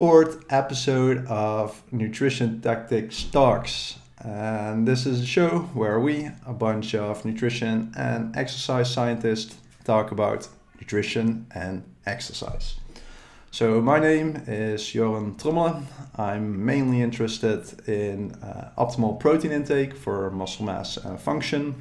Fourth episode of Nutrition Tactics Talks. And this is a show where we, a bunch of nutrition and exercise scientists, talk about nutrition and exercise. So my name is Jorn Trommelen. I'm mainly interested in optimal protein intake for muscle mass and function.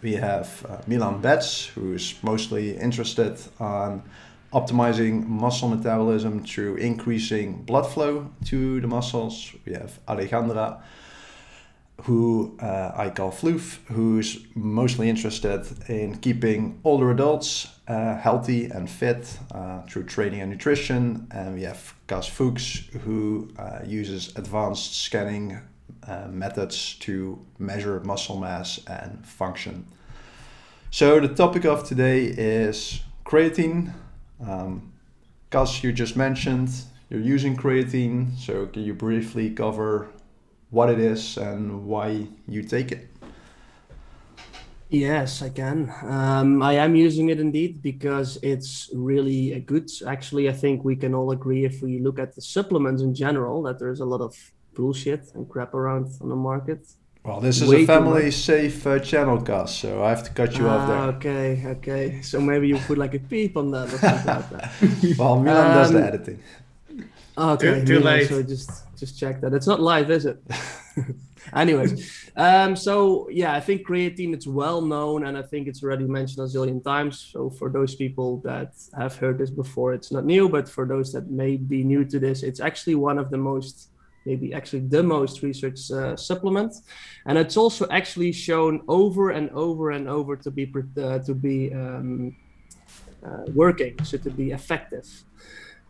We have Milan Betts, who's mostly interested on optimizing muscle metabolism through increasing blood flow to the muscles. We have Alejandra, who I call Floof, who's mostly interested in keeping older adults healthy and fit through training and nutrition. And we have Cas Fuchs, who uses advanced scanning methods to measure muscle mass and function. So the topic of today is creatine. Cas, you just mentioned you're using creatine, so can you briefly cover what it is and why you take it? Yes, I can. I am using it indeed because it's really good. Actually, I think we can all agree if we look at the supplements in general that there's a lot of bullshit and crap around on the market. Well, this is Way a too much. family-safe channel, Cas, so I have to cut you off there. Okay. So maybe you put like a beep on that or something like that. Well, Milan does the editing. Okay, Too Milan, late. so just check that. It's not live, is it? Anyways, so yeah, I think creatine, it's well known, and I think it's already mentioned a zillion times. So for those people that have heard this before, it's not new, but for those that may be new to this, it's actually one of the most, maybe actually the most researched supplement, and it's also actually shown over and over and over to be working, so to be effective.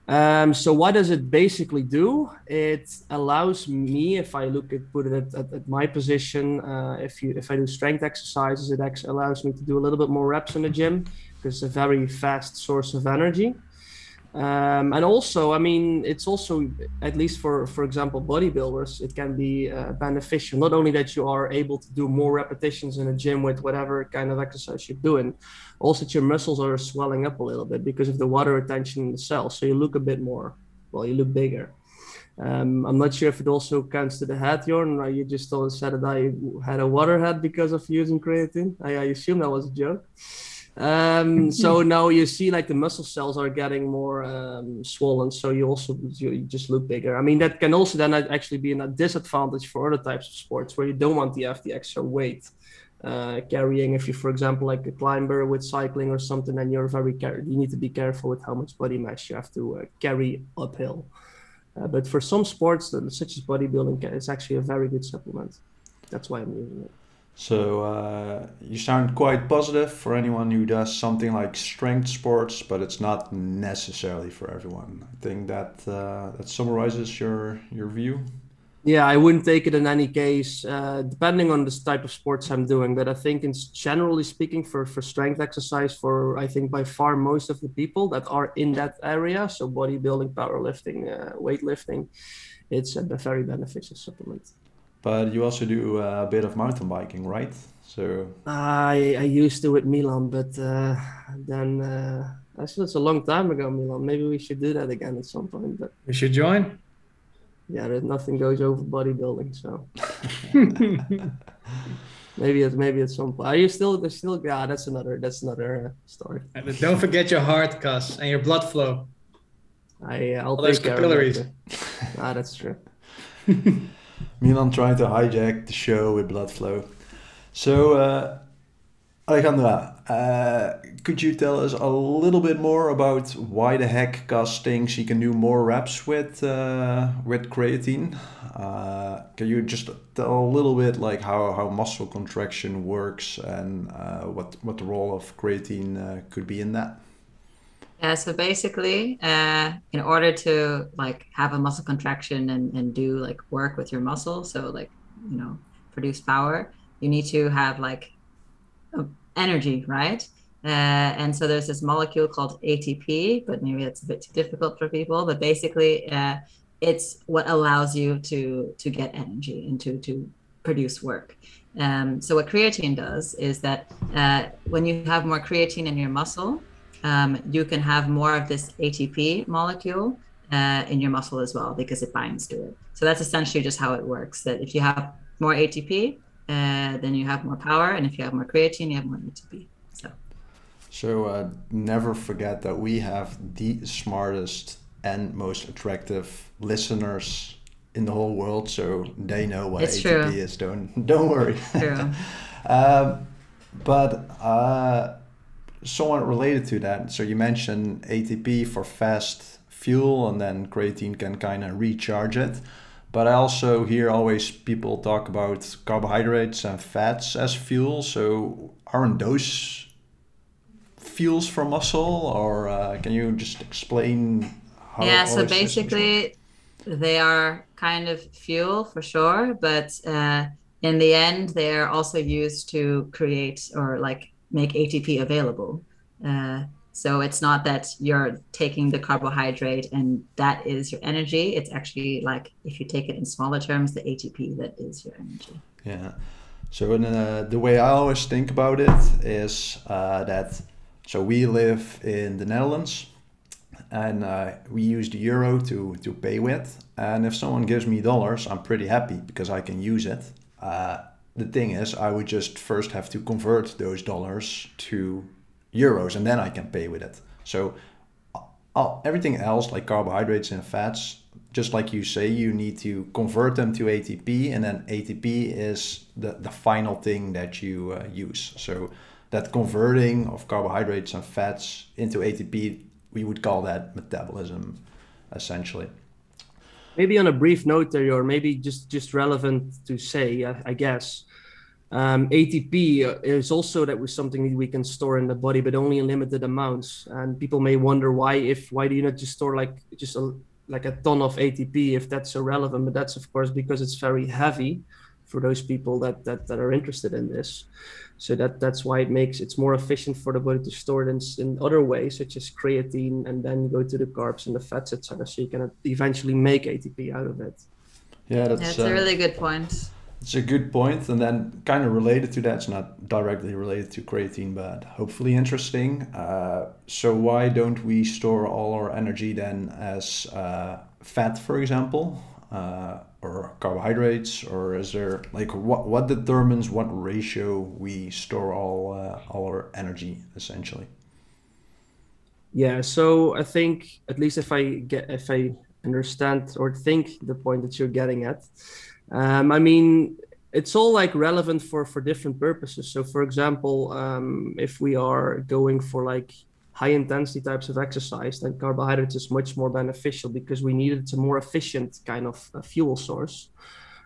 So what does it basically do? It allows me, if I put it at my position, if I do strength exercises, it actually allows me to do a little bit more reps in the gym because it's a very fast source of energy. And also, I mean, it's also, at least for example, bodybuilders, it can be beneficial. Not only that you are able to do more repetitions in a gym with whatever kind of exercise you're doing, also your muscles are swelling up a little bit because of the water retention in the cells. So you look a bit more, well, you look bigger. I'm not sure if it also counts to the head, Jorn. You just said that I had a water head because of using creatine. I assume that was a joke. So now you see like the muscle cells are getting more swollen, so you just look bigger. I mean, that can also then actually be a disadvantage for other types of sports where you don't want to have the extra weight carrying. If you, for example, like a climber with cycling or something, then you need to be careful with how much body mass you have to carry uphill. But for some sports, such as bodybuilding, it's actually a very good supplement. That's why I'm using it. So you sound quite positive for anyone who does something like strength sports, but it's not necessarily for everyone. I think that that summarizes your view. Yeah, I wouldn't take it in any case, depending on this type of sports I'm doing. But I think, generally speaking, for strength exercise, for I think by far most of the people that are in that area, so bodybuilding, powerlifting, weightlifting, it's a very beneficial supplement. But you also do a bit of mountain biking, right? So I used to with Milan, but then actually it's a long time ago, Milan. Maybe we should do that again at some point. But We should join. yeah, nothing goes over bodybuilding, so maybe at some point. Are you still? Yeah, that's another story. And don't forget your heart, Cas, and your blood flow. I'll All those take care of capillaries. that. That's true. Milan trying to hijack the show with blood flow. So Alejandra, could you tell us a little bit more about why the heck Cas thinks he can do more reps with creatine? Can you just tell a little bit like how muscle contraction works and what the role of creatine could be in that? Yeah, so basically, in order to like have a muscle contraction and do like work with your muscle, so like, produce power, you need to have like energy, right? And so there's this molecule called ATP, but maybe it's a bit too difficult for people. But basically, it's what allows you to get energy and to produce work. So what creatine does is that when you have more creatine in your muscle, you can have more of this ATP molecule in your muscle as well, because it binds to it. So that's essentially just how it works, that if you have more ATP, then you have more power, and if you have more creatine, you have more ATP. So never forget that we have the smartest and most attractive listeners in the whole world, so they know what it's ATP true. is. Don't worry. True. But somewhat related to that, so you mentioned ATP for fast fuel, and then creatine can kind of recharge it. But I also hear always people talk about carbohydrates and fats as fuel. So aren't those fuels for muscle, or can you just explain how? Yeah, all so these systems work? basically they are kind of fuel for sure, but in the end, they are also used to create or like make ATP available. So it's not that you're taking the carbohydrate and that is your energy. It's actually like, if you take it in smaller terms, the ATP that is your energy. Yeah. So in, the way I always think about it is that, so we live in the Netherlands, and we use the euro to pay with. And if someone gives me dollars, I'm pretty happy because I can use it. The thing is, I would just first have to convert those dollars to euros, and then I can pay with it. So everything else, like carbohydrates and fats, just like you say, you need to convert them to ATP, and then ATP is the final thing that you use. So that converting of carbohydrates and fats into ATP, we would call that metabolism, essentially. Maybe on a brief note there, or maybe just relevant to say, I guess, ATP is also that was something that we can store in the body, but only in limited amounts. And people may wonder why do you not just store like a ton of ATP if that's so relevant? But that's of course because it's very heavy for those people that are interested in this. So that's why it's more efficient for the body to store it in other ways, such as creatine, and then you go to the carbs and the fats, etc. So you can eventually make ATP out of it. Yeah, that's a really good point. It's a good point, and then kind of related to that, it's not directly related to creatine, but hopefully interesting. So why don't we store all our energy then as fat, for example, or carbohydrates, or is there like what determines what ratio we store all our energy essentially? Yeah, so I think at least if I understand or think the point that you're getting at. I mean, it's all like relevant for different purposes. So for example, if we are going for like high intensity types of exercise, then carbohydrates is much more beneficial because we need it's a more efficient kind of fuel source.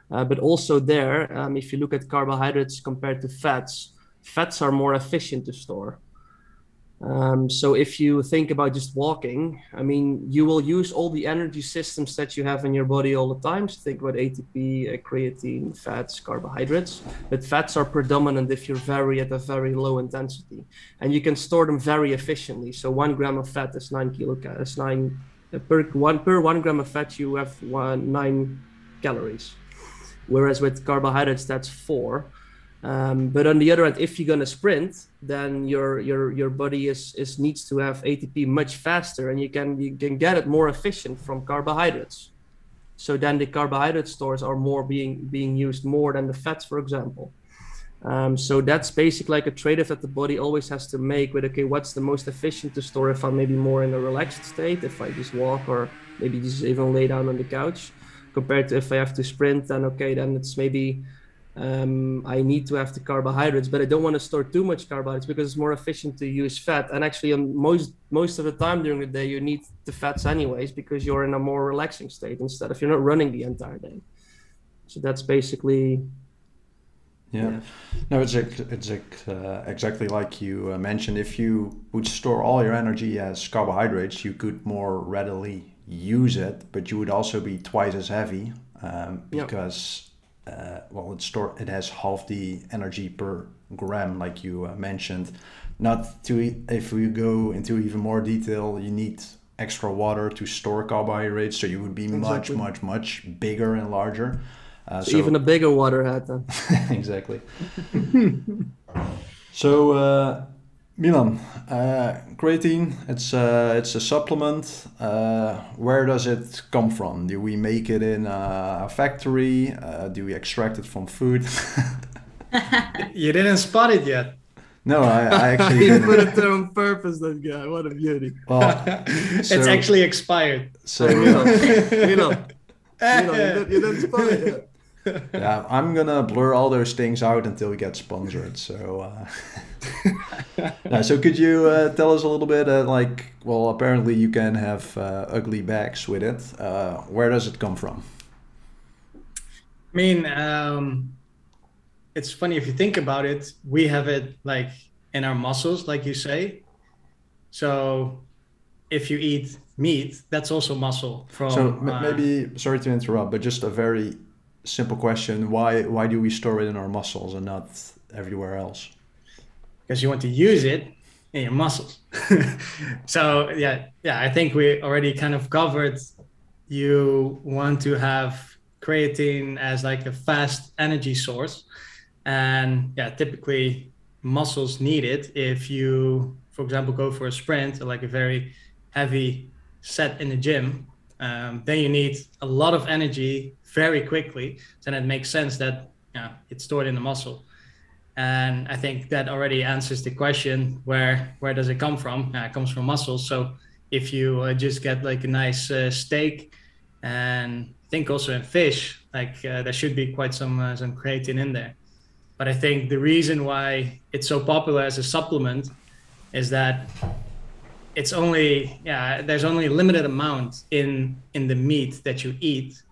But also there, if you look at carbohydrates compared to fats are more efficient to store. So if you think about just walking, I mean, you will use all the energy systems that you have in your body all the time. So think about ATP, creatine, fats, carbohydrates, but fats are predominant if you're at a very low intensity, and you can store them very efficiently. So 1 gram of fat is 9 kilocalories. Per 1 gram of fat, you have 9 calories. Whereas with carbohydrates, that's 4. But on the other hand, if you're gonna sprint, then your body needs to have ATP much faster, and you can get it more efficient from carbohydrates. So then the carbohydrate stores are more being used more than the fats, for example. So that's basically like a trade-off that the body always has to make with, okay, what's the most efficient to store if I'm maybe more in a relaxed state, if I just walk, or maybe just even lay down on the couch, compared to if I have to sprint, then okay, then it's maybe I need to have the carbohydrates, but I don't want to store too much carbohydrates because it's more efficient to use fat. And actually, on most of the time during the day, you need the fats anyways because you're in a more relaxing state instead of you're not running the entire day. So that's basically. Yeah. No, it's exactly like you mentioned. If you would store all your energy as carbohydrates, you could more readily use it, but you would also be twice as heavy because. It has half the energy per gram, like you mentioned. If we go into even more detail, you need extra water to store carbohydrates, so you would be much bigger and larger. So even a bigger water hat then. Exactly. So Milan, creatine, it's a supplement. Where does it come from? Do we make it in a factory? Do we extract it from food? You didn't spot it yet. No, I actually He didn't. put it there on purpose, that guy. What a beauty. Well, It's actually expired. so Milo, you didn't spot it yet. yeah, I'm gonna blur all those things out until we get sponsored. So, so could you tell us a little bit, like, well, apparently you can have ugly bags with it. Where does it come from? I mean, it's funny if you think about it. We have it like in our muscles, like you say. So if you eat meat, that's also muscle. From So maybe, sorry to interrupt, but just a very simple question: why do we store it in our muscles and not everywhere else? because you want to use it in your muscles. So yeah, I think we already kind of covered. You want to have creatine as like a fast energy source, and yeah, typically muscles need it. If you, for example, go for a sprint or like a very heavy set in the gym, then you need a lot of energy very quickly. So then it makes sense that it's stored in the muscle. And I think that already answers the question, where does it come from? It comes from muscles. So if you just get like a nice steak, and I think also in fish, like there should be quite some creatine in there. But I think the reason why it's so popular as a supplement is that it's only, there's only a limited amount in the meat that you eat.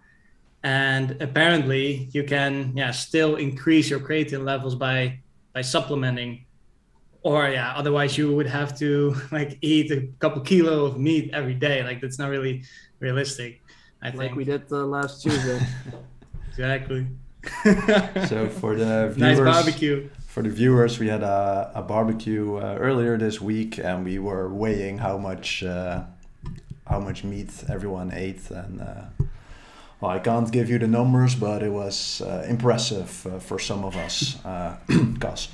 And apparently you can still increase your creatine levels by supplementing, or otherwise you would have to like eat a couple kilo of meat every day. Like that's not really realistic, I think. Like we did last Tuesday. Exactly. So for the viewers, nice barbecue. For the viewers, we had a barbecue earlier this week, and we were weighing how much meat everyone ate, and well, I can't give you the numbers, but it was impressive for some of us. Gus.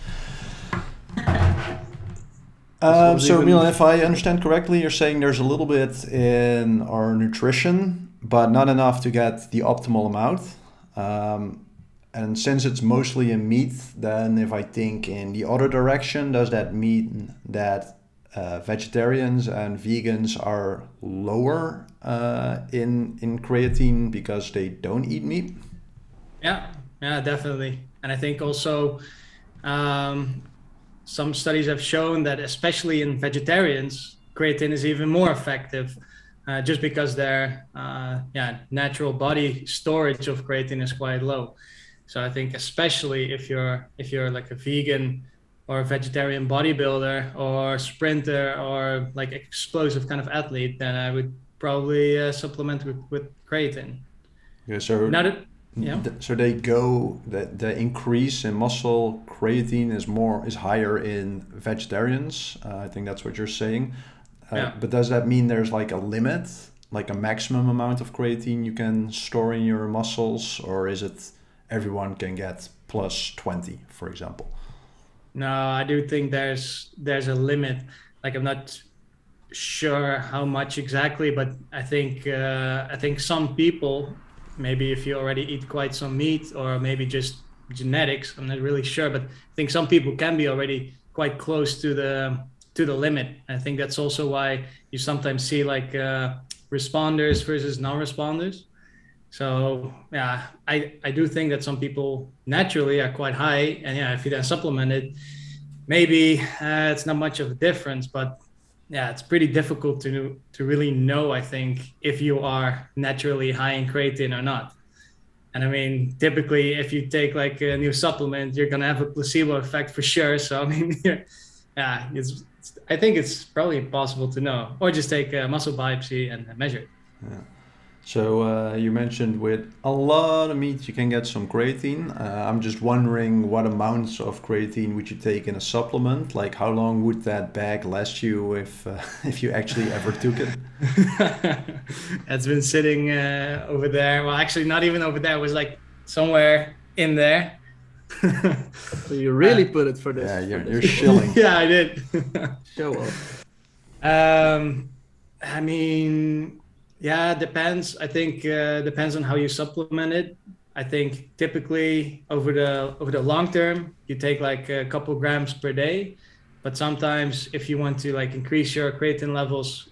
So Milan, if I understand correctly, you're saying there's a little bit in our nutrition, but not enough to get the optimal amount. And since it's mostly in meat, then if I think in the other direction, does that mean that vegetarians and vegans are lower in creatine because they don't eat meat? Yeah, definitely. And I think also some studies have shown that especially in vegetarians, creatine is even more effective, just because their natural body storage of creatine is quite low. So I think especially if you're like a vegan or a vegetarian bodybuilder or sprinter or like explosive kind of athlete, then I would probably supplement with creatine. Yeah, so now that, so the increase in muscle creatine is higher in vegetarians. I think that's what you're saying. But does that mean there's like a limit, like a maximum amount of creatine you can store in your muscles, or is it everyone can get plus 20, for example? No, I do think there's a limit. Like I'm not sure how much exactly, but I think some people, maybe if you already eat quite some meat, or maybe just genetics, I'm not really sure, but I think some people can be already quite close to the limit. I think that's also why you sometimes see like responders versus non-responders. So I do think that some people naturally are quite high, and if you then supplement it, maybe it's not much of a difference, but it's pretty difficult to really know, I think, if you are naturally high in creatine or not. And I mean, typically if you take like a new supplement, you're gonna have a placebo effect for sure. So I mean, I think it's probably impossible to know, or just take a muscle biopsy and measure it. Yeah. So you mentioned with a lot of meat you can get some creatine. I'm just wondering what amounts of creatine would you take in a supplement? Like how long would that bag last you if you actually ever took it? It's been sitting over there. Well, actually not even over there. It was like somewhere in there. So you really put it for this. Yeah, for you're this. shilling. Yeah, I did. Show off. I mean, yeah, it depends. I think depends on how you supplement it. I think typically over the long term, you take like a couple grams per day. But sometimes if you want to like increase your creatine levels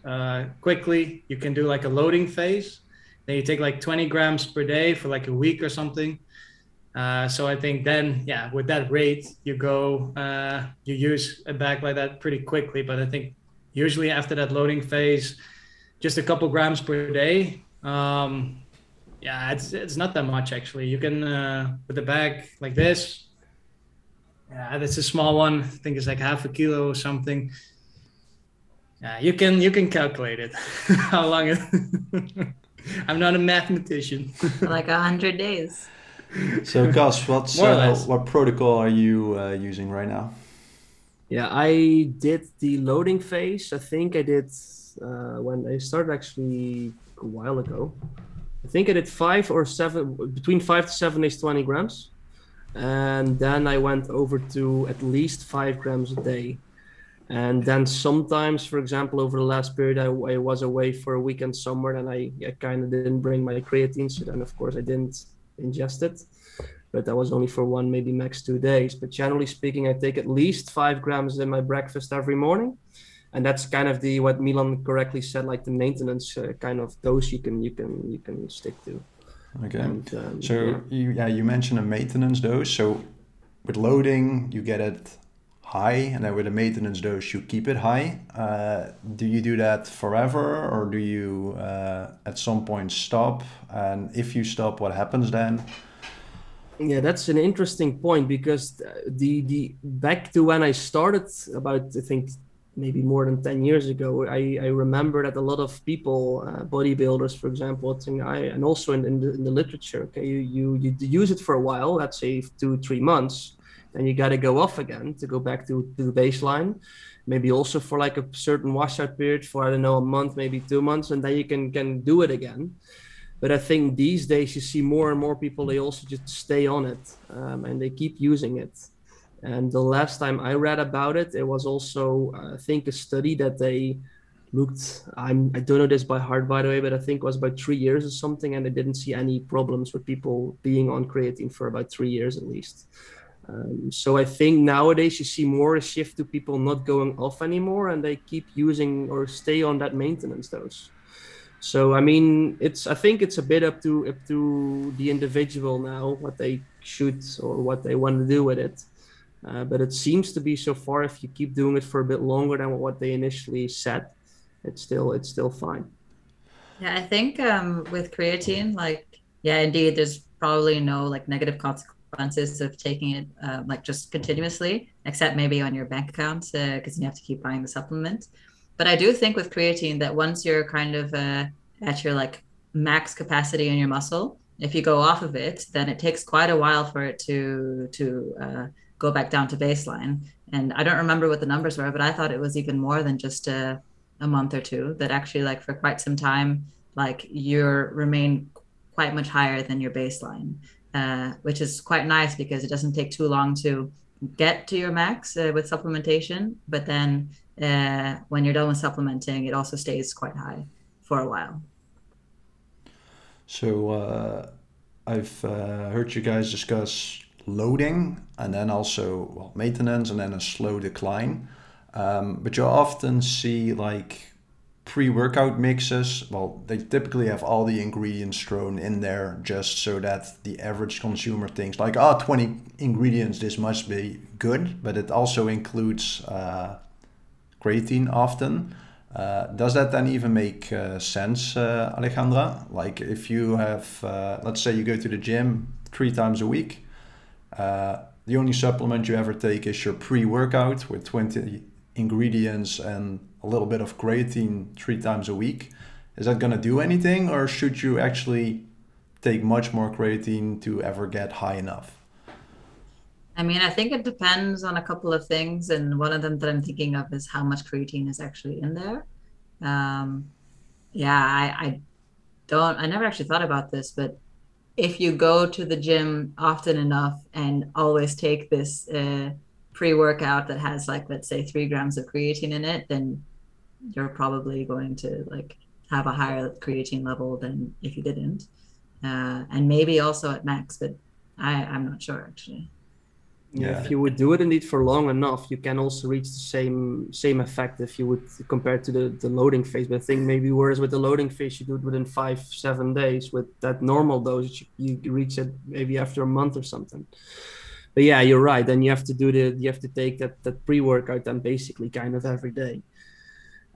quickly, you can do like a loading phase. Then you take like 20 grams per day for like a week or something. So I think then, yeah, with that rate, you use a bag like that pretty quickly. But I think usually after that loading phase, just a couple grams per day. Yeah, it's not that much actually. You can with a bag like this. Yeah, that's a small one. I think it's like half a kilo or something. Yeah, you can calculate it. How long it. I'm not a mathematician. Like 100 days. So, Gus, what protocol are you using right now? Yeah, I did the loading phase. I think I did when I started actually a while ago. I think I did 5 or 7, between 5 to 7 days, 20 grams. And then I went over to at least 5 grams a day. And then sometimes, for example, over the last period, I was away for a weekend somewhere and I kind of didn't bring my creatine. So then, of course, I didn't ingest it. But that was only for 1, maybe max 2 days. But generally speaking, I take at least 5 grams in my breakfast every morning. And that's kind of what Milan correctly said, like the maintenance kind of dose you can stick to. Okay. And, so you mentioned a maintenance dose. So with loading, you get it high, and then with a maintenance dose, you keep it high. Do you do that forever, or do you at some point stop? And if you stop, what happens then? Yeah, that's an interesting point because the back to when I started about, I think, maybe more than 10 years ago, I remember that a lot of people, bodybuilders, for example, and also in the literature, okay, you use it for a while, let's say 2-3 months, then you got to go off again to go back to the baseline, maybe also for like a certain washout period for, I don't know, a month, maybe 2 months, and then you can do it again. But I think these days you see more and more people, they also just stay on it and they keep using it. And the last time I read about it, it was also, I think, a study that they looked, I don't know this by heart, by the way, but I think it was about 3 years or something, and they didn't see any problems with people being on creatine for about 3 years at least. So I think nowadays you see more a shift to people not going off anymore, and they keep using or stay on that maintenance dose. So I mean, I think it's a bit up to the individual now what they should or what they want to do with it. But it seems to be so far, if you keep doing it for a bit longer than what they initially said, it's still fine. Yeah, I think with creatine, like, yeah, indeed, there's probably no like negative consequences of taking it like just continuously, except maybe on your bank account because you have to keep buying the supplement. But I do think with creatine that once you're kind of at your like max capacity in your muscle, if you go off of it, then it takes quite a while for it to go back down to baseline. And I don't remember what the numbers were, but I thought it was even more than just a month or two, that actually like for quite some time, like you remain quite much higher than your baseline, which is quite nice because it doesn't take too long to get to your max with supplementation. But then when you're done with supplementing, it also stays quite high for a while. So I've heard you guys discuss loading and then also maintenance and then a slow decline. But you often see like pre-workout mixes. Well, they typically have all the ingredients thrown in there just so that the average consumer thinks like, 20 ingredients, this must be good. But it also includes creatine often. Does that then even make sense, Alejandra? Like if you have, let's say you go to the gym 3 times a week, the only supplement you ever take is your pre-workout with 20 ingredients and a little bit of creatine 3 times a week. Is that going to do anything, or should you actually take much more creatine to ever get high enough? I mean, I think it depends on a couple of things. And one of them that I'm thinking of is how much creatine is actually in there. I never actually thought about this, but if you go to the gym often enough and always take this pre-workout that has like, let's say 3 grams of creatine in it, then you're probably going to like have a higher creatine level than if you didn't. And maybe also at max, but I'm not sure actually. Yeah, if you would do it indeed for long enough, you can also reach the same effect if you would compare to the loading phase. But I think maybe whereas with the loading phase, you do it within 5-7 days. With that normal dosage, you reach it maybe after a month or something. But yeah, you're right. Then you have to take that pre-workout then basically kind of every day.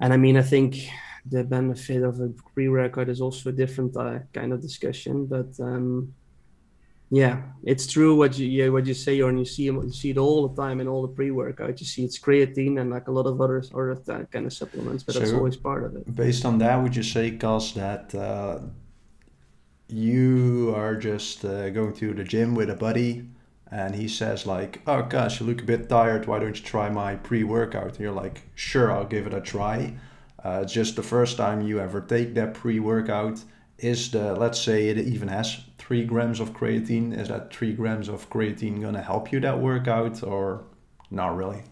And I mean, I think the benefit of a pre-workout is also a different kind of discussion. But yeah, it's true what you say, or you see it all the time in all the pre-workout. You see it's creatine and like a lot of other kind of supplements, but that's always part of it. Based on that, would you say, Cas, that you are just going to the gym with a buddy and he says like, oh gosh, you look a bit tired, why don't you try my pre-workout? And you're like, sure, I'll give it a try. Just the first time you ever take that pre-workout, let's say it even has 3 grams of creatine, is that 3 grams of creatine going to help you that workout or not really?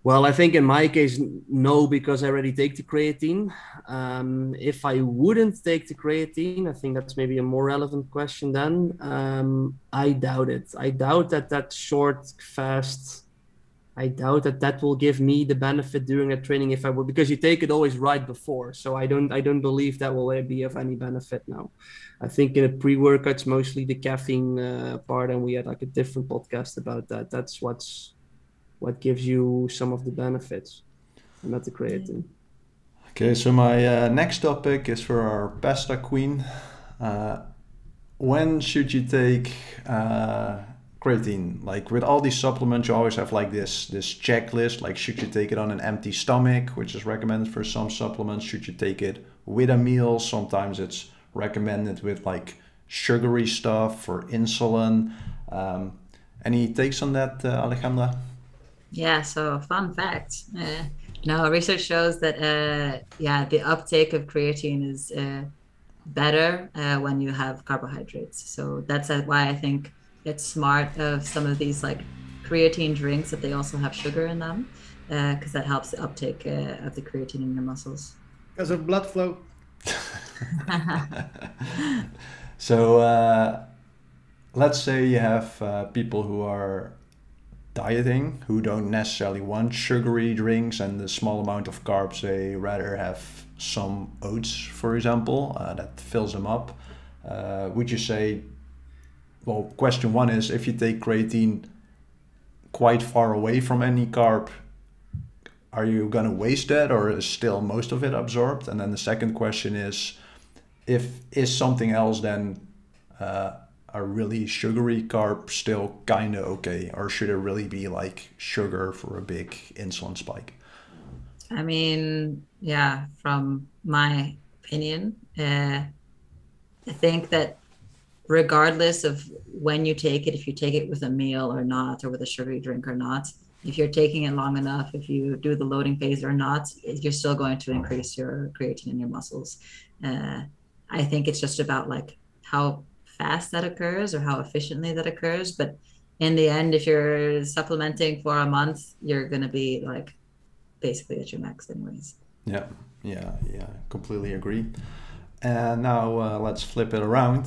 Well, I think in my case, no, because I already take the creatine. If I wouldn't take the creatine, I think that's maybe a more relevant question then. I doubt it. I doubt that short, fast, I doubt that will give me the benefit during a training if I would, because you take it always right before. So I don't believe that will be of any benefit now. I think in a pre-workout, it's mostly the caffeine part, and we had like a different podcast about that. That's what gives you some of the benefits, and not the creatine. Okay, so my next topic is for our pasta queen. When should you take creatine? Like with all these supplements, you always have like this checklist, like should you take it on an empty stomach, which is recommended for some supplements. Should you take it with a meal? Sometimes it's recommended with like sugary stuff or insulin. Any takes on that, Alejandra? Yeah, so fun fact. No, research shows that the uptake of creatine is better when you have carbohydrates. So that's why I think it's smart of some of these like creatine drinks that they also have sugar in them, because that helps the uptake of the creatine in your muscles. Because of blood flow. So let's say you have people who are dieting, who don't necessarily want sugary drinks and the small amount of carbs. They rather have some oats, for example, that fills them up. Would you say, well, question one is, if you take creatine quite far away from any carb, are you going to waste that, or is still most of it absorbed? And then the second question is something else then a really sugary carb still kind of okay, or should it really be like sugar for a big insulin spike? I mean, yeah, from my opinion, I think that regardless of when you take it, if you take it with a meal or not, or with a sugary drink or not, if you're taking it long enough, if you do the loading phase or not, you're still going to increase your creatine in your muscles. I think it's just about like how fast that occurs or how efficiently that occurs. But in the end, if you're supplementing for a month, you're going to be like basically at your max anyways. Yeah, completely agree. And now let's flip it around.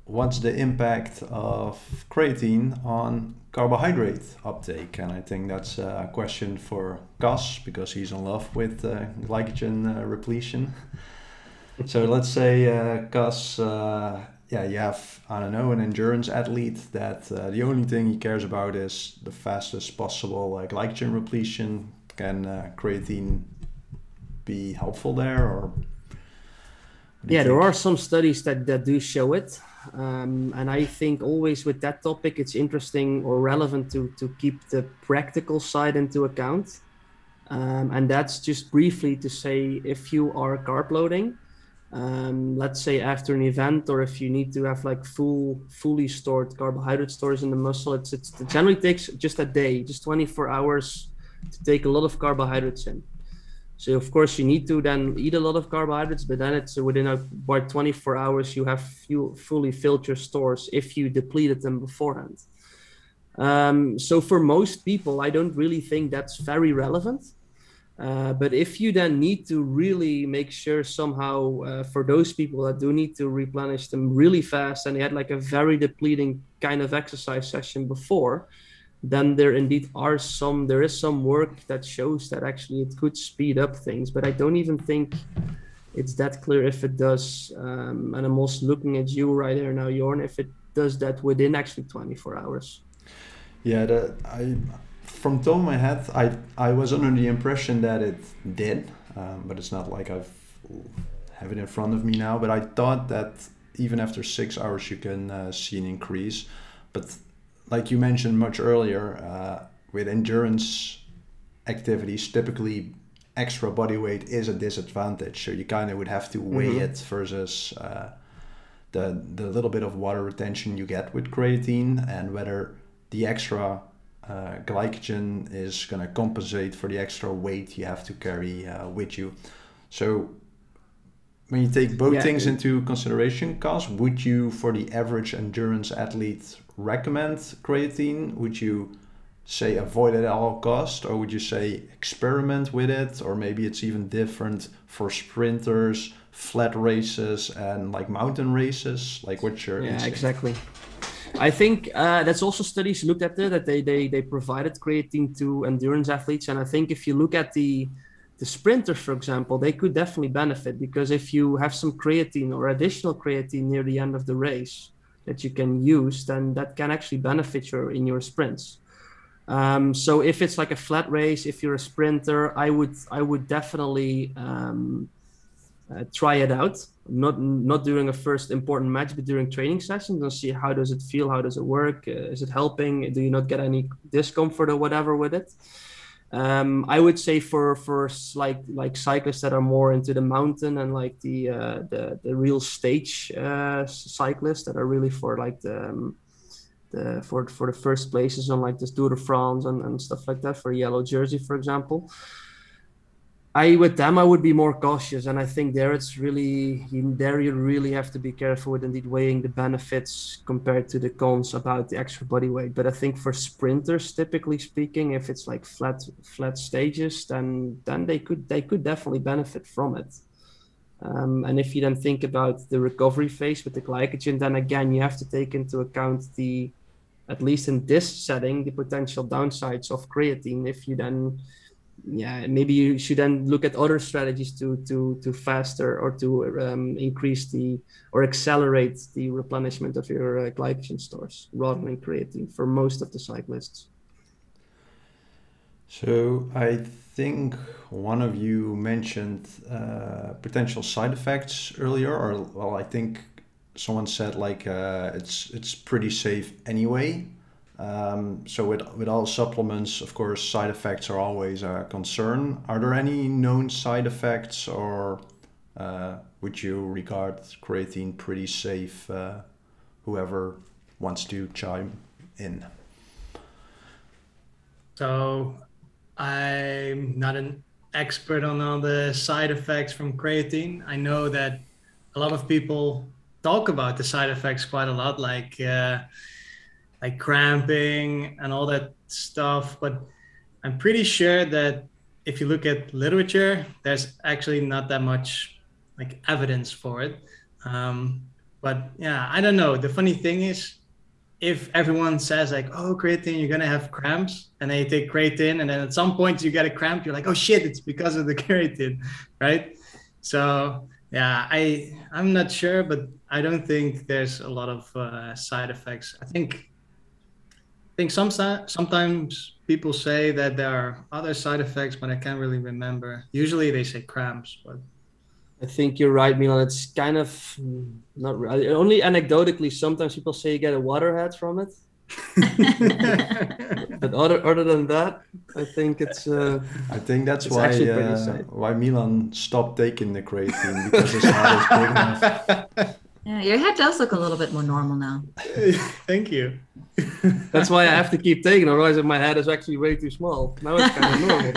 What's the impact of creatine on carbohydrate uptake? And I think that's a question for Cas, because he's in love with glycogen repletion. So let's say, Cas, you have, I don't know, an endurance athlete that the only thing he cares about is the fastest possible glycogen repletion. Can creatine be helpful there, or? Yeah, there are some studies that do show it. And I think always with that topic, it's interesting or relevant to keep the practical side into account. And that's just briefly to say, if you are carb loading, let's say after an event, or if you need to have like fully stored carbohydrate stores in the muscle, it generally takes just a day, just 24 hours to take a lot of carbohydrates in. So of course you need to then eat a lot of carbohydrates, but then it's within about 24 hours you have fully filled your stores if you depleted them beforehand. So for most people, I don't really think that's very relevant. But if you then need to really make sure somehow for those people that do need to replenish them really fast and they had like a very depleting kind of exercise session before, then there is some work that shows that actually it could speed up things, but I don't even think it's that clear if it does. And I'm also looking at you right here now, Jorn, if it does that within actually 24 hours. Yeah, from the top of my head, I was under the impression that it did, but it's not like I have it in front of me now. But I thought that even after 6 hours you can see an increase. But like you mentioned much earlier, with endurance activities, typically extra body weight is a disadvantage. So you kind of would have to weigh it versus the little bit of water retention you get with creatine, and whether the extra glycogen is going to compensate for the extra weight you have to carry with you. So when you take both things into consideration, Cas, would you, for the average endurance athlete, recommend creatine? Would you say avoid it at all cost, or would you say experiment with it? Or maybe it's even different for sprinters, flat races, and like mountain races? Like, what's your instinct? Exactly. I think that's also studies looked at there, that they provided creatine to endurance athletes. And I think if you look at the sprinters, for example, they could definitely benefit, because if you have some creatine or additional creatine near the end of the race that you can use, then that can actually benefit in your sprints. So if it's like a flat race, if you're a sprinter, I would definitely try it out. Not during a first important match, but during training sessions, and see how does it feel, how does it work, is it helping, do you not get any discomfort or whatever with it. I would say for like cyclists that are more into the mountain and like the real stage cyclists that are really for like for the first places on like this Tour de France and stuff like that, for yellow jersey, for example. With them, I would be more cautious, and I think there you really have to be careful with indeed weighing the benefits compared to the cons about the extra body weight. But I think for sprinters, typically speaking, if it's like flat stages, then they could definitely benefit from it. And if you then think about the recovery phase with the glycogen, then again you have to take into account at least in this setting, the potential downsides of creatine. If you then maybe you should then look at other strategies to faster or to increase or accelerate the replenishment of your glycogen stores rather than creatine for most of the cyclists. So I think one of you mentioned potential side effects earlier, or well, I think someone said like it's pretty safe anyway. So with all supplements, of course, side effects are always a concern. Are there any known side effects, or would you regard creatine pretty safe? Whoever wants to chime in. So I'm not an expert on all the side effects from creatine. I know that a lot of people talk about the side effects quite a lot, like cramping and all that stuff. But I'm pretty sure that if you look at literature, there's actually not that much like evidence for it. But yeah, I don't know. The funny thing is, if everyone says like, oh, creatine, you're going to have cramps, and then you take creatine, and then at some point you get a cramp, you're like, oh shit, it's because of the creatine, right? So yeah, I'm not sure, but I don't think there's a lot of side effects. I think sometimes people say that there are other side effects, but I can't really remember. Usually they say cramps, but I think you're right, Milan. It's kind of not only anecdotally. Sometimes people say you get a water head from it, but other than that, I think it's. I think that's why Milan stopped taking the creatine, because his head is big enough. Yeah, your head does look a little bit more normal now. Thank you. That's why I have to keep taking. Otherwise, my head is actually way too small. Now it's kind of normal.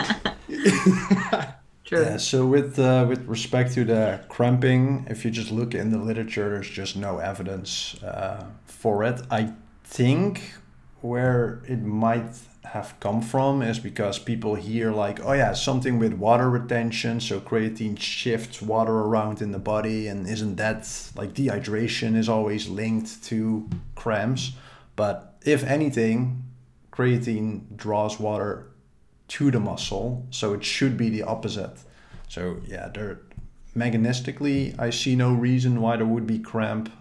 True. Yeah, so with respect to the cramping, if you just look in the literature, there's just no evidence for it. I think where it might have come from is because people hear like, oh yeah, something with water retention, so creatine shifts water around in the body, and isn't that like dehydration is always linked to cramps? But if anything, creatine draws water to the muscle, so it should be the opposite. So yeah, there mechanistically, I see no reason why there would be cramp,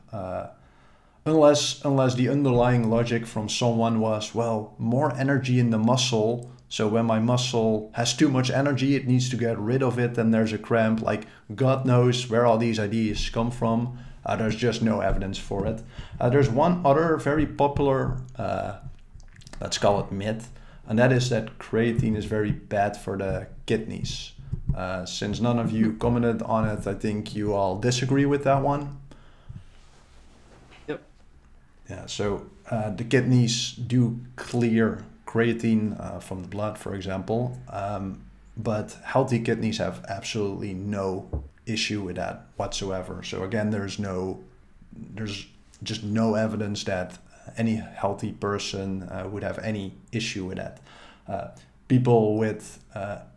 unless the underlying logic from someone was, well, more energy in the muscle, so when my muscle has too much energy, it needs to get rid of it, and there's a cramp. Like, God knows where all these ideas come from. There's just no evidence for it. There's one other very popular, let's call it myth, and that is that creatine is very bad for the kidneys. Since none of you commented on it, I think you all disagree with that one. Yep. Yeah, so the kidneys do clear creatine from the blood, for example, but healthy kidneys have absolutely no issue with that whatsoever. So again, there's just no evidence that any healthy person would have any issue with that. People with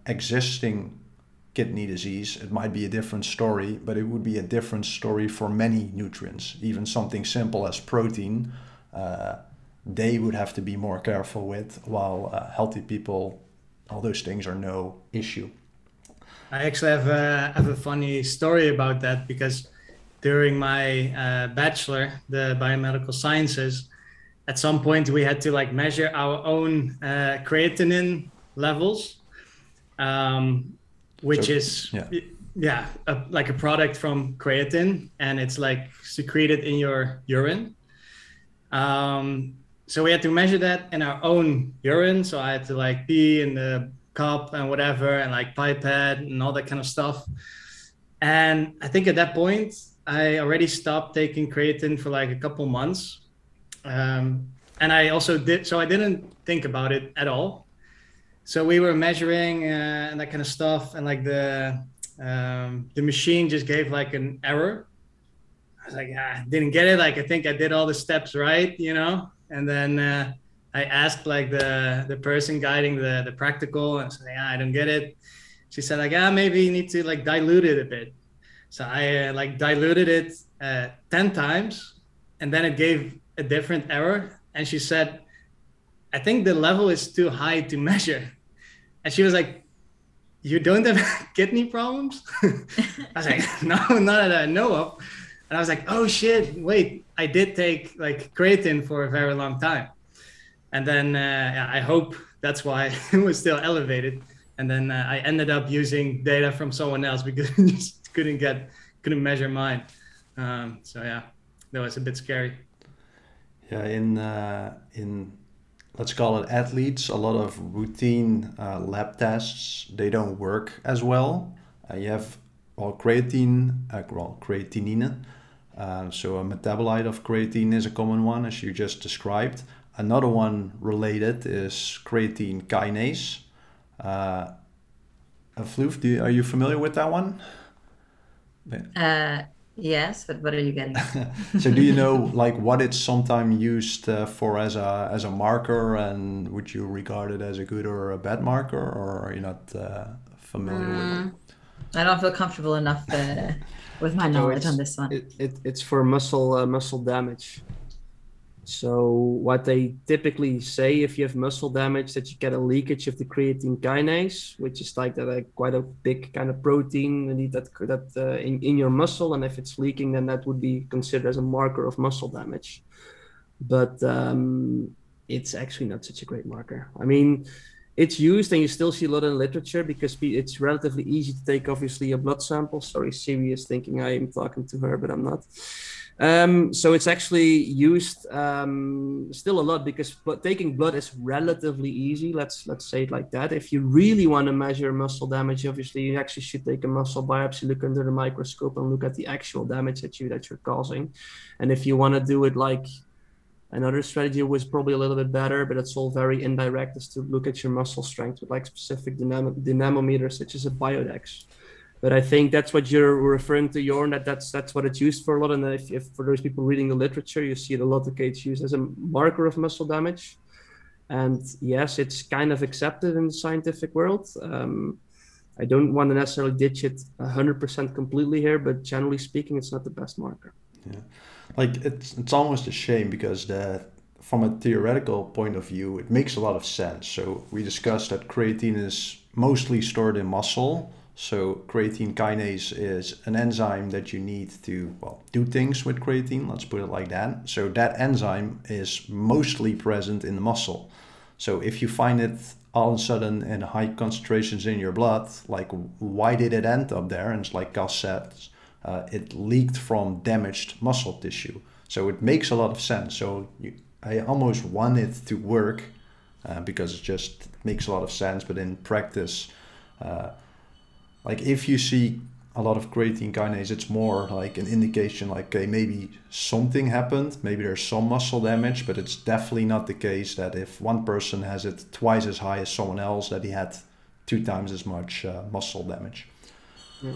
existing kidney disease, it might be a different story, but it would be a different story for many nutrients. Even something simple as protein, they would have to be more careful with, while healthy people, all those things are no issue. I actually have a funny story about that, because during my bachelor, the biomedical sciences, at some point we had to like measure our own creatinine levels, which is like a product from creatine, and it's like secreted in your urine. So we had to measure that in our own urine. So I had to like pee in the cup and whatever, and like pipette and all that kind of stuff. And I think at that point I already stopped taking creatine for like a couple months. And I also I didn't think about it at all. So we were measuring and that kind of stuff, and like the machine just gave like an error. I was like, I didn't get it. Like, I think I did all the steps right, you know? And then I asked like the person guiding the practical, and said, I don't get it. She said like, maybe you need to like dilute it a bit. So I like diluted it 10 times, and then it gave a different error. And she said, I think the level is too high to measure. And she was like, you don't have kidney problems? I was like, no, not that I know of. And I was like, oh shit, wait, I did take like creatine for a very long time. And then I hope that's why it was still elevated. And then I ended up using data from someone else because I just couldn't measure mine. So yeah, that was a bit scary. Yeah, in let's call it athletes, a lot of routine lab tests, they don't work as well. You have creatinine, so a metabolite of creatine is a common one, as you just described. Another one related is creatine kinase. Floof, are you familiar with that one? Yes, but what are you getting? So do you know like what it's sometimes used for as a marker, and would you regard it as a good or a bad marker, or are you not familiar with it? I don't feel comfortable enough with my knowledge on this one. It's for muscle damage. So what they typically say, if you have muscle damage, that you get a leakage of the creatine kinase, which is like that quite a big kind of protein indeed that in your muscle, and if it's leaking, then that would be considered as a marker of muscle damage. But it's actually not such a great marker. I mean, it's used, and you still see a lot in literature because it's relatively easy to take, obviously, a blood sample. Sorry, Siri is thinking I am talking to her, but I'm not. So it's actually used still a lot because taking blood is relatively easy. Let's say it like that. If you really want to measure muscle damage, obviously you actually should take a muscle biopsy, look under the microscope, and look at the actual damage that you're causing. And if you want to do it like Another strategy was probably a little bit better, but it's all very indirect, is to look at your muscle strength with like specific dynamometers, such as a biodex. But I think that's what you're referring to, Jorn, that's what it's used for a lot. And if for those people reading the literature, you see it a lot. Okay, it's used as a marker of muscle damage. And yes, it's kind of accepted in the scientific world. I don't want to necessarily ditch it 100% completely here, but generally speaking, it's not the best marker. Yeah, like it's almost a shame because from a theoretical point of view, it makes a lot of sense. So we discussed that creatine is mostly stored in muscle. So creatine kinase is an enzyme that you need to, well, do things with creatine, let's put it like that. So that enzyme is mostly present in the muscle. So if you find it all of a sudden in high concentrations in your blood, like why did it end up there? And it's like Gus said, it leaked from damaged muscle tissue. So it makes a lot of sense. So I almost want it to work because it just makes a lot of sense. But in practice, like if you see a lot of creatine kinase, it's more like an indication like, okay, maybe something happened, maybe there's some muscle damage, but it's definitely not the case that if one person has it twice as high as someone else, that he had 2 times as much muscle damage. Yeah.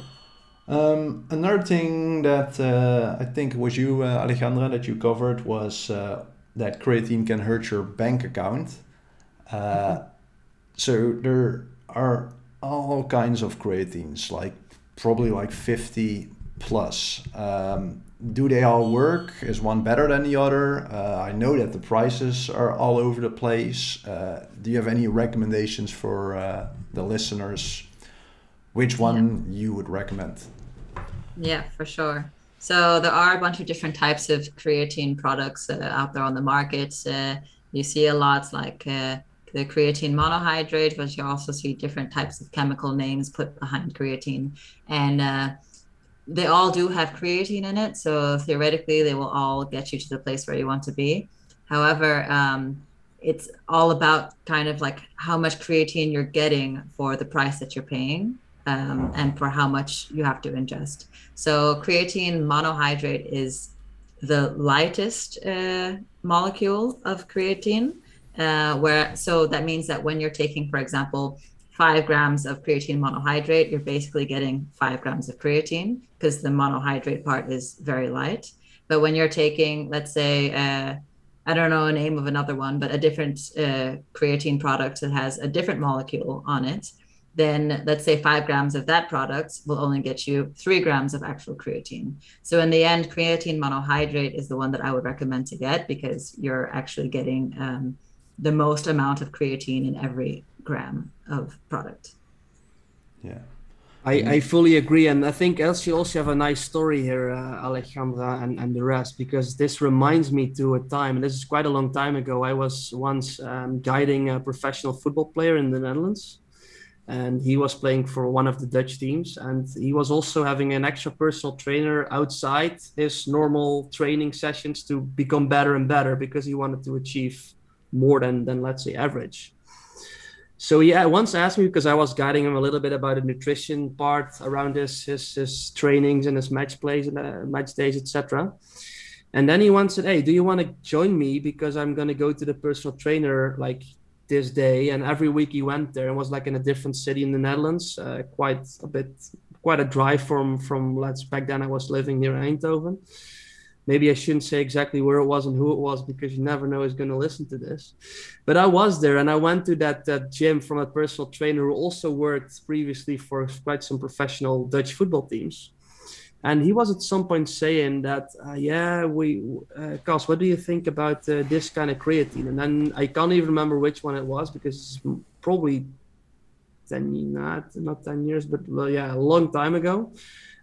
Another thing that I think it was you, Alejandra, that you covered was that creatine can hurt your bank account. So there are all kinds of creatines, like probably like 50 plus. Do they all work? Is one better than the other? I know that the prices are all over the place. Do you have any recommendations for the listeners? Which one you would recommend? Yeah, for sure. So there are a bunch of different types of creatine products out there on the market. You see a lot like the creatine monohydrate, but you also see different types of chemical names put behind creatine. And they all do have creatine in it. So theoretically, they will all get you to the place where you want to be. However, it's all about kind of like how much creatine you're getting for the price that you're paying. And for how much you have to ingest. So creatine monohydrate is the lightest molecule of creatine, so that means that when you're taking, for example, 5 grams of creatine monohydrate, you're basically getting 5 grams of creatine because the monohydrate part is very light. But when you're taking, let's say, I don't know the name of another one, but a different creatine product that has a different molecule on it, then let's say 5 grams of that product will only get you 3 grams of actual creatine. So in the end, creatine monohydrate is the one that I would recommend to get because you're actually getting the most amount of creatine in every gram of product. Yeah. I fully agree. And I think else you also have a nice story here, Alejandra and the rest, because this reminds me to a time, and this is quite a long time ago. I was once guiding a professional football player in the Netherlands. And he was playing for one of the Dutch teams. And he was also having an extra personal trainer outside his normal training sessions to become better and better because he wanted to achieve more than let's say, average. So yeah, once asked me, because I was guiding him a little bit about the nutrition part around his trainings and his match plays and match days, etc. And then he once said, hey, do you want to join me? Because I'm going to go to the personal trainer like this day. And every week he went there and was like in a different city in the Netherlands, quite a drive from let's back then I was living near Eindhoven. Maybe I shouldn't say exactly where it was and who it was because you never know who's going to listen to this. But I was there and I went to that gym from a personal trainer who also worked previously for quite some professional Dutch football teams. And he was at some point saying that, Cas, what do you think about this kind of creatine? And then I can't even remember which one it was because it's probably not 10 years, but a long time ago.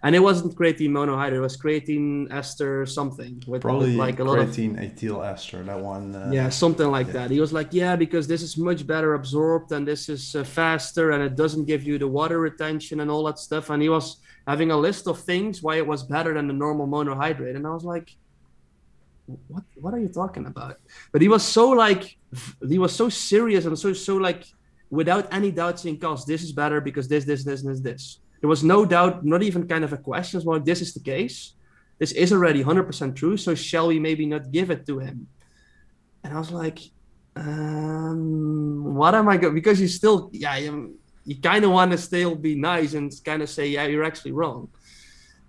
And it wasn't creatine monohydrate, it was creatine ester something. With like a lot of creatine ethyl ester, that one. Something like that. He was like, because this is much better absorbed and this is faster and it doesn't give you the water retention and all that stuff. And he was having a list of things why it was better than the normal monohydrate. And I was like, what are you talking about? But he was so serious and so like, without any doubt saying, Cas, this is better because this. There was no doubt, not even kind of a question. Well, this is the case. This is already 100% true. So shall we maybe not give it to him? And I was like, what am I going? Because you still, you kind of want to still be nice and kind of say, yeah, you're actually wrong.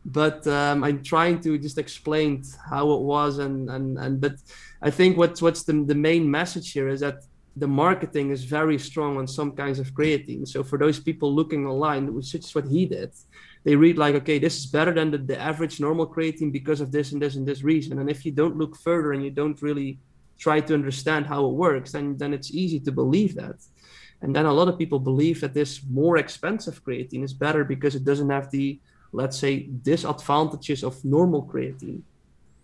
But I'm trying to just explain how it was, but I think what's the main message here is that the marketing is very strong on some kinds of creatine. So for those people looking online, which is what he did, they read like, okay, this is better than the average normal creatine because of this and this and this reason. And if you don't look further and you don't really try to understand how it works, then it's easy to believe that. And then a lot of people believe that this more expensive creatine is better because it doesn't have the, let's say, disadvantages of normal creatine,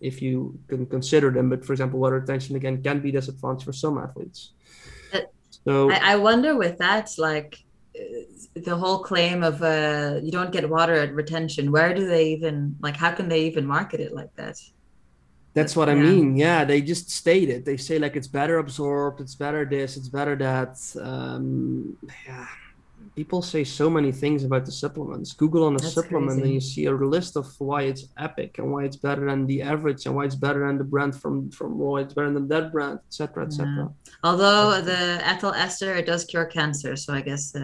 if you can consider them. But for example, water retention again can be disadvantage for some athletes. So I wonder with that, like the whole claim of you don't get water retention, where do they even, like, how can they even market it like that? That's what I mean. Yeah, they just state it. They say like it's better absorbed, it's better this, it's better that. Yeah, people say so many things about the supplements. Google on a supplement and you see a list of why it's epic and why it's better than the average and why it's better than the brand from why it's better than that brand, etc., etc. Although the ethyl ester, it does cure cancer, so I guess.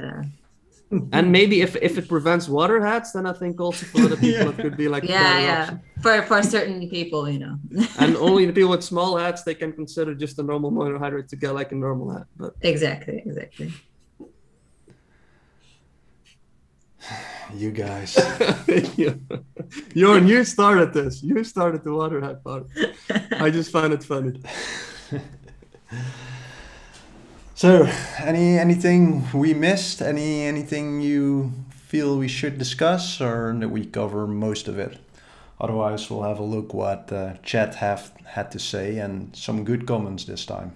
And maybe if it prevents water hats, then I think also for other people it could be like option. For certain people, you know. And only the people with small hats, they can consider just a normal monohydrate to get like a normal hat. But exactly. You guys. Jorn, you started this. You started the water hat part. I just find it funny. So, anything we missed? Anything you feel we should discuss, or that we cover most of it? Otherwise, we'll have a look what chat had to say and some good comments this time.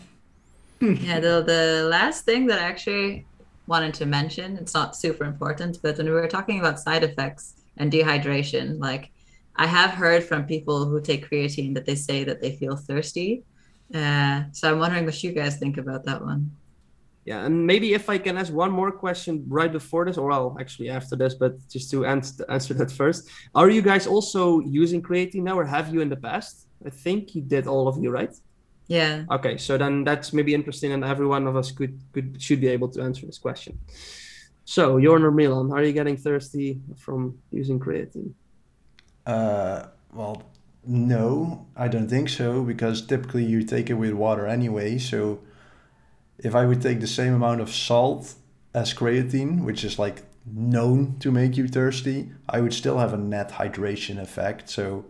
Yeah, the last thing that I actually wanted to mention, it's not super important, but when we were talking about side effects and dehydration, like I have heard from people who take creatine that they say that they feel thirsty. So I'm wondering what you guys think about that one. Yeah, and maybe if I can ask one more question right before this, or well, actually after this, but just to answer that first. Are you guys also using creatine now, or have you in the past? I think you did, all of you, right? Yeah. Okay, so then that's maybe interesting, and every one of us should be able to answer this question. So, Jorn or Milan, are you getting thirsty from using creatine? Well, no, I don't think so, because typically you take it with water anyway. So if I would take the same amount of salt as creatine, which is like known to make you thirsty, I would still have a net hydration effect. So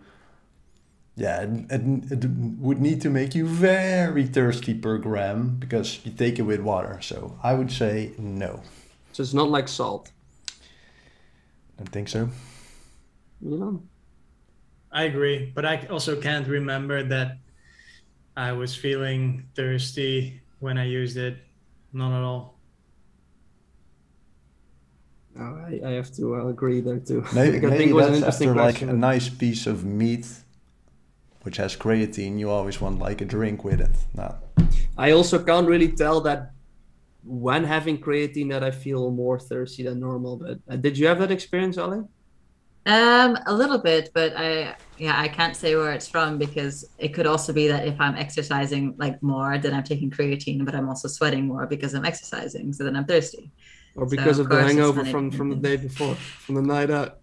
yeah, it would need to make you very thirsty per gram because you take it with water. So I would say no. So it's not like salt? I don't think so. Yeah. I agree, but I also can't remember that I was feeling thirsty when I used it. Not at all. Oh, I have to agree there too. Maybe that's after like a nice piece of meat which has creatine, you always want like a drink with it. No. I also can't really tell that when having creatine that I feel more thirsty than normal. But did you have that experience, Ali? A little bit, but I can't say where it's from, because it could also be that if I'm exercising like more, then I'm taking creatine, but I'm also sweating more because I'm exercising, so then I'm thirsty. Or because of the hangover from the day before, from the night out.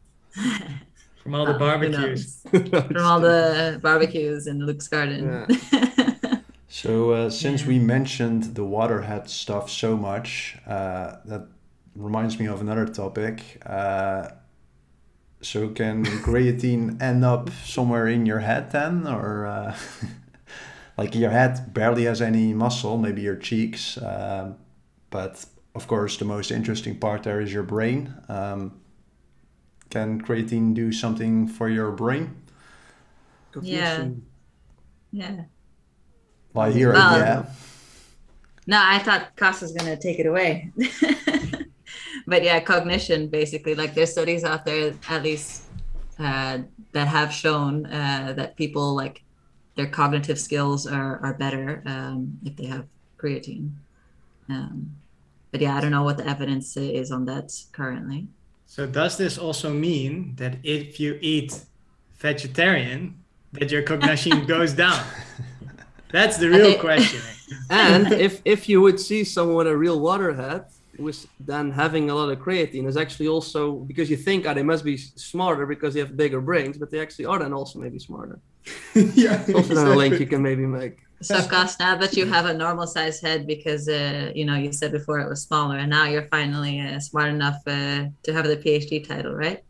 From all the barbecues. From all the barbecues in Luke's garden. Yeah. So since we mentioned the waterhead stuff so much, that reminds me of another topic. So can creatine end up somewhere in your head then? Or like your head barely has any muscle, maybe your cheeks. But of course, the most interesting part there is your brain. Can creatine do something for your brain? Yeah. Well, yeah. No, I thought Kas was going to take it away. But yeah, cognition, basically, like there's studies out there, at least that have shown that people, like, their cognitive skills are better if they have creatine. But yeah, I don't know what the evidence is on that currently. So does this also mean that if you eat vegetarian, that your cognition goes down? That's the real question. And if you would see someone a real waterhead with then having a lot of creatine is actually also because you think they must be smarter because they have bigger brains, but they actually are then also maybe smarter. Yeah, It's also a link you can maybe make. So, Gus, now that you have a normal size head because you know, you said before it was smaller, and now you're finally smart enough to have the PhD title, right?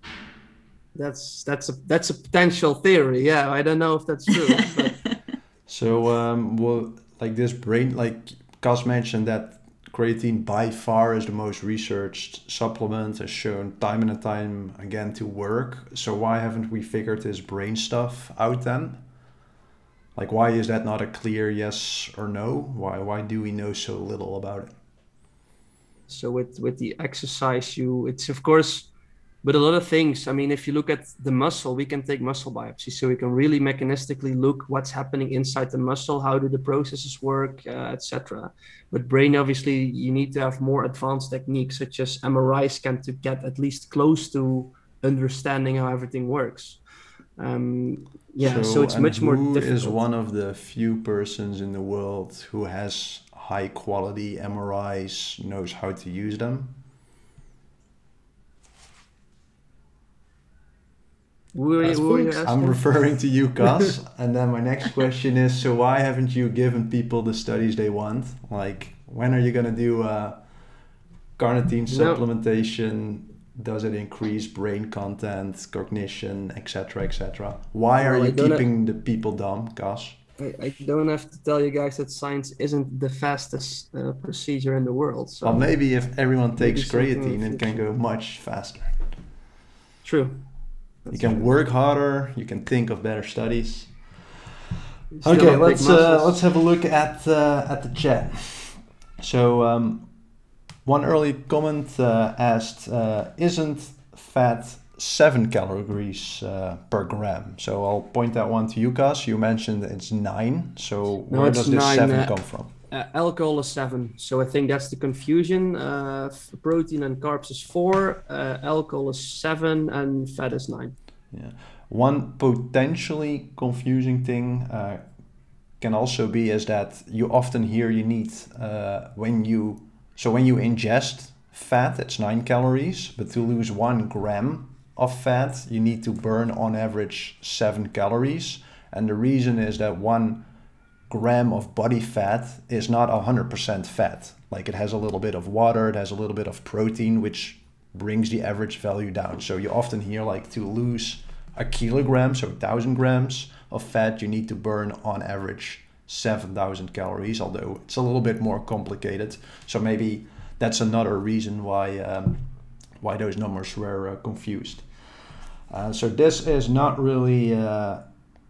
That's a potential theory. Yeah, I don't know if that's true. But So, well, like this brain, like Cas mentioned that creatine by far is the most researched supplement, has shown time and time again to work. So why haven't we figured this brain stuff out then? Like, why is that not a clear yes or no? Why do we know so little about it? so with the exercise, it's of course. But a lot of things, I mean, if you look at the muscle, we can take muscle biopsy. So we can really mechanistically look what's happening inside the muscle, how do the processes work, etc. But brain, obviously, you need to have more advanced techniques, such as MRI scan to get at least close to understanding how everything works. So it's much more difficult. Who is one of the few persons in the world who has high quality MRIs, knows how to use them? I'm referring to you, Cas. And then my next question is, so why haven't you given people the studies they want? Like, when are you going to do carnitine supplementation? Does it increase brain content, cognition, etc., etc.? Why are you keeping the people dumb, Cas? I don't have to tell you guys that science isn't the fastest procedure in the world. So well, maybe if everyone takes creatine, it can go much faster. True. You can work harder. You can think of better studies. Okay, let's have a look at the chat. So one early comment asked, "Isn't fat 7 calories per gram?" So I'll point that one to you, Cas. You mentioned it's 9. So where does this 7 come from? Alcohol is 7, so I think that's the confusion. Protein and carbs is 4, alcohol is 7, and fat is 9. Yeah, one potentially confusing thing can also be is that you often hear you need when you ingest fat, it's 9 calories, but to lose 1 gram of fat, you need to burn on average 7 calories, and the reason is that 1 gram of body fat is not 100% fat. Like, it has a little bit of water, it has a little bit of protein, which brings the average value down. So you often hear, like, to lose a kilogram, so 1,000 grams of fat, you need to burn on average 7,000 calories, although it's a little bit more complicated. So maybe that's another reason why those numbers were confused. So this is not really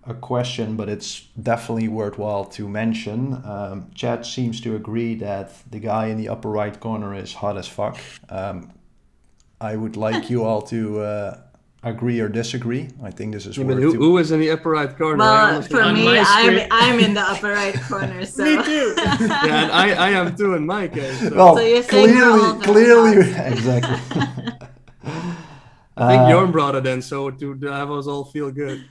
a question, but it's definitely worthwhile to mention. Chat seems to agree that the guy in the upper right corner is hot as fuck. I would like you all to agree or disagree. I think this is who is in the upper right corner? Well, for me, I'm in the upper right corner. So. Me too. Yeah, and I am too in my case. So, well, so you're clearly, exactly. I think Jorn brought it in, so to have us all feel good.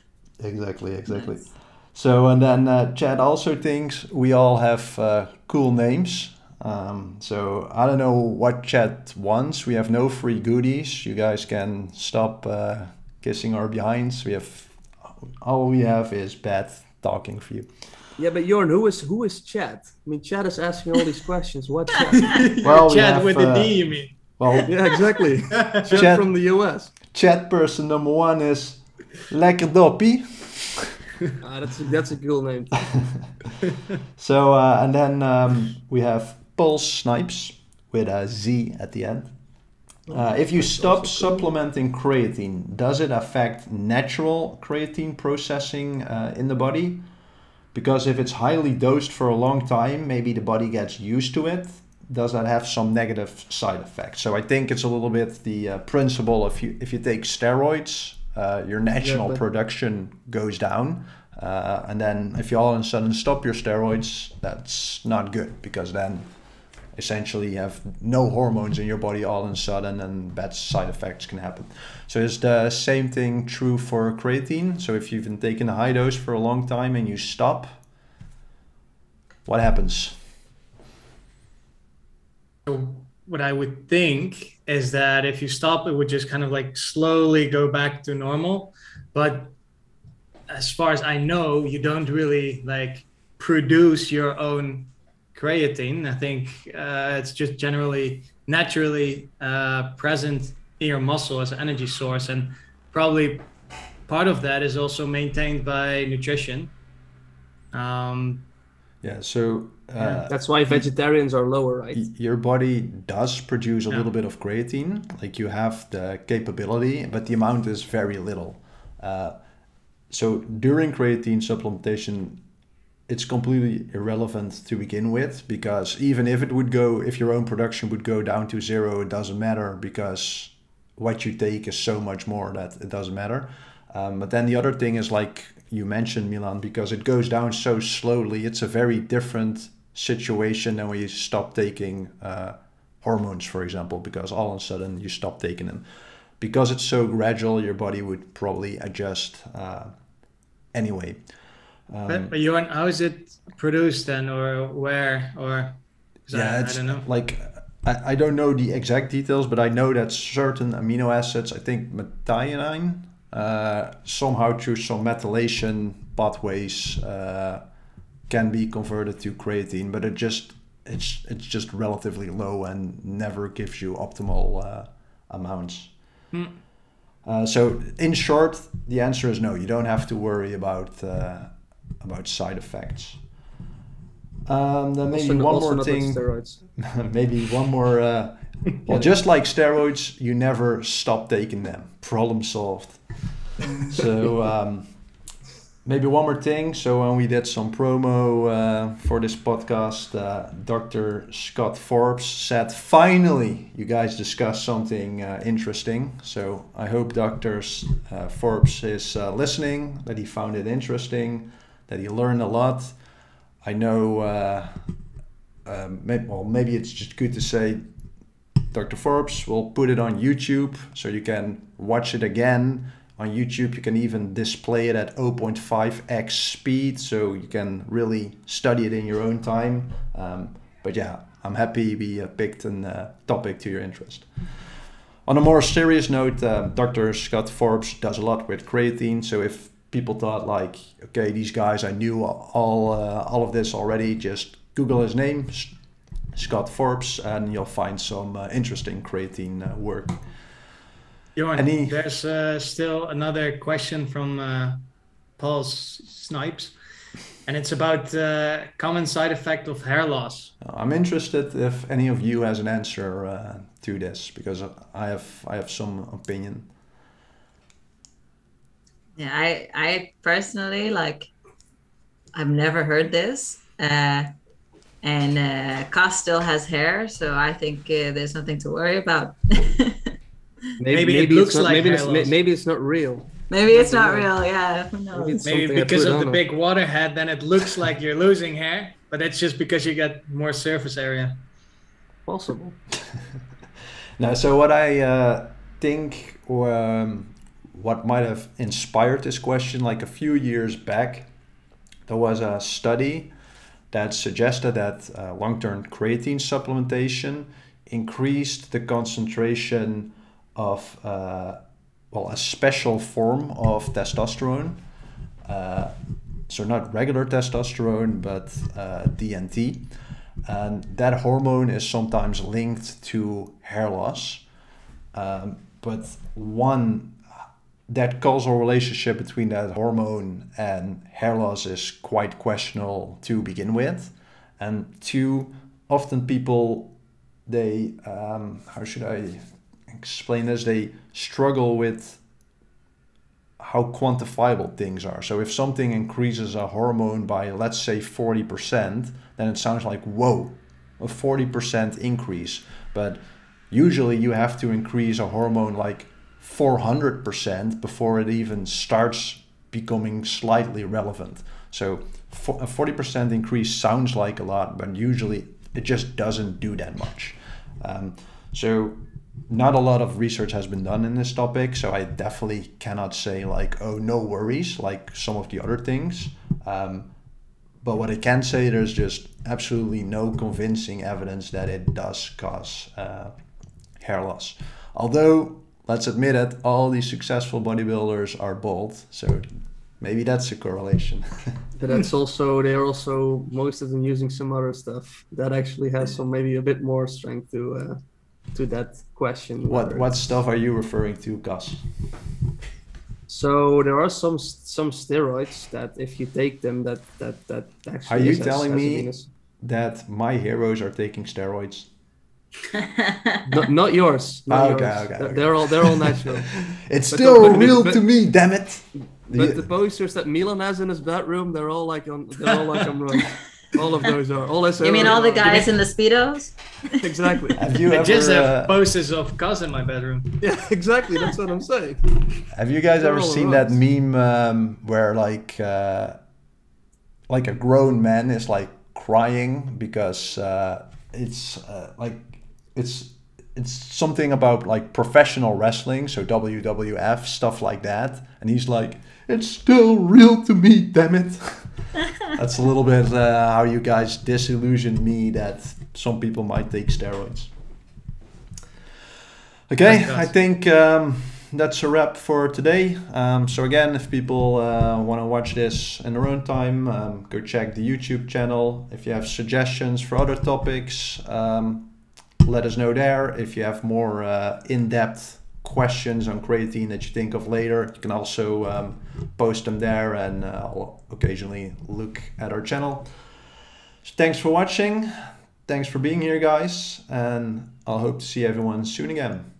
Exactly. Nice. So, and then Chad also thinks we all have cool names. So I don't know what Chad wants. We have no free goodies. You guys can stop kissing our behinds. All we have is bad talking for you. Yeah, but Jorn, who is Chad? I mean, Chad is asking all these questions. What Chad? Well, Chad with the D, you mean? Well, yeah, exactly. Chad from the US. Chat person number 1 is Lekker Doppie. That's a cool name. So and then we have Pulse Snipes with a Z at the end. If you stop supplementing creatine, does it affect natural creatine processing in the body? Because if it's highly dosed for a long time, maybe the body gets used to it. Does that have some negative side effects? So I think it's a little bit the principle if you take steroids, your natural production goes down. And then if you all of a sudden stop your steroids, that's not good, because then essentially you have no hormones in your body all of a sudden, and bad side effects can happen. So is the same thing true for creatine? So if you've been taking a high dose for a long time and you stop, what happens? So what I would think is that if you stop, it would just kind of like slowly go back to normal. But as far as I know, you don't really like produce your own creatine. I think it's just generally naturally present in your muscle as an energy source, and probably part of that is also maintained by nutrition. Yeah, so that's why vegetarians are lower, right? Your body does produce a little bit of creatine, like you have the capability, but the amount is very little. So during creatine supplementation, it's completely irrelevant to begin with, because even if it would go, if your own production would go down to zero, it doesn't matter, because what you take is so much more that it doesn't matter. But then the other thing is, like you mentioned, Milan, because it goes down so slowly, it's a very different situation than when you stop taking hormones, for example, because all of a sudden you stop taking them. Because it's so gradual, your body would probably adjust anyway. But Jorn, how is it produced then, or where, or? Yeah, I don't know. Like, I don't know the exact details, but I know that certain amino acids, I think methionine, somehow through some methylation pathways can be converted to creatine, but it's just relatively low and never gives you optimal amounts. So in short, the answer is no. You don't have to worry about side effects. Then maybe one more thing. Maybe one more. Well, just like steroids, you never stop taking them. Problem solved. So maybe one more thing. So when we did some promo for this podcast, Dr. Scott Forbes said, finally, you guys discussed something interesting. So I hope Dr. Forbes is listening, that he found it interesting, that he learned a lot. I know, maybe it's just good to say, Dr. Forbes will put it on YouTube so you can watch it again. On YouTube, you can even display it at 0.5x speed, so you can really study it in your own time. But yeah, I'm happy we picked a topic to your interest. On a more serious note, Dr. Scott Forbes does a lot with creatine, so if people thought like, okay, these guys, I knew all of this already, just Google his name, Scott Forbes, and you'll find some interesting creatine work. Jorn, there's still another question from Paul Snipes, and it's about common side effect of hair loss. I'm interested if any of you has an answer to this, because I have some opinion. Yeah, I personally, like, I've never heard this, and Kos still has hair, so I think there's nothing to worry about. maybe it looks like maybe it's not real. Maybe it's not real. Yeah, who knows? Maybe because of the big water head, then it looks like you're losing hair, but it's just because you get more surface area. Possible. Now, so what I think, what might have inspired this question, like a few years back, there was a study that suggested that long-term creatine supplementation increased the concentration of a special form of testosterone. So not regular testosterone, but DNT. And that hormone is sometimes linked to hair loss. But that causal relationship between that hormone and hair loss is quite questionable to begin with. And two, often people, they, how should I explain this? They struggle with how quantifiable things are. So if something increases a hormone by, let's say, 40%, then it sounds like, whoa, a 40% increase. But usually you have to increase a hormone like 400% before it even starts becoming slightly relevant. So a 40% increase sounds like a lot, but usually it just doesn't do that much. So not a lot of research has been done in this topic, so I definitely cannot say like, oh, no worries, like some of the other things. But what I can say, there's just absolutely no convincing evidence that it does cause hair loss. Although, let's admit it, all these successful bodybuilders are bald, so maybe that's a correlation. But that's also, they're also, most of them using some other stuff that actually has some, maybe a bit more strength to that question. What stuff are you referring to, Gus? So there are some steroids that if you take them, that actually. Are you telling me that my heroes are taking steroids? Not yours. Not yours. Okay. They're all natural. It's still real to me, damn it. But the posters that Milan has in his bedroom, they're all like on runs. All of those are. You mean all the guys in the Speedos? Exactly. Have you ever, just have posters of Gus in my bedroom. Yeah, exactly. That's what I'm saying. Have you guys ever seen that meme where like a grown man is like crying because it's something about like professional wrestling, so WWF, stuff like that, and he's like, it's still real to me, damn it. That's a little bit how you guys disillusioned me that some people might take steroids. Okay, I think that's a wrap for today. So again, if people want to watch this in their own time, go check the YouTube channel. If you have suggestions for other topics, let us know there. If you have more in-depth questions on creatine that you think of later, you can also post them there, and I'll occasionally look at our channel. So thanks for watching. Thanks for being here, guys, and I'll hope to see everyone soon again.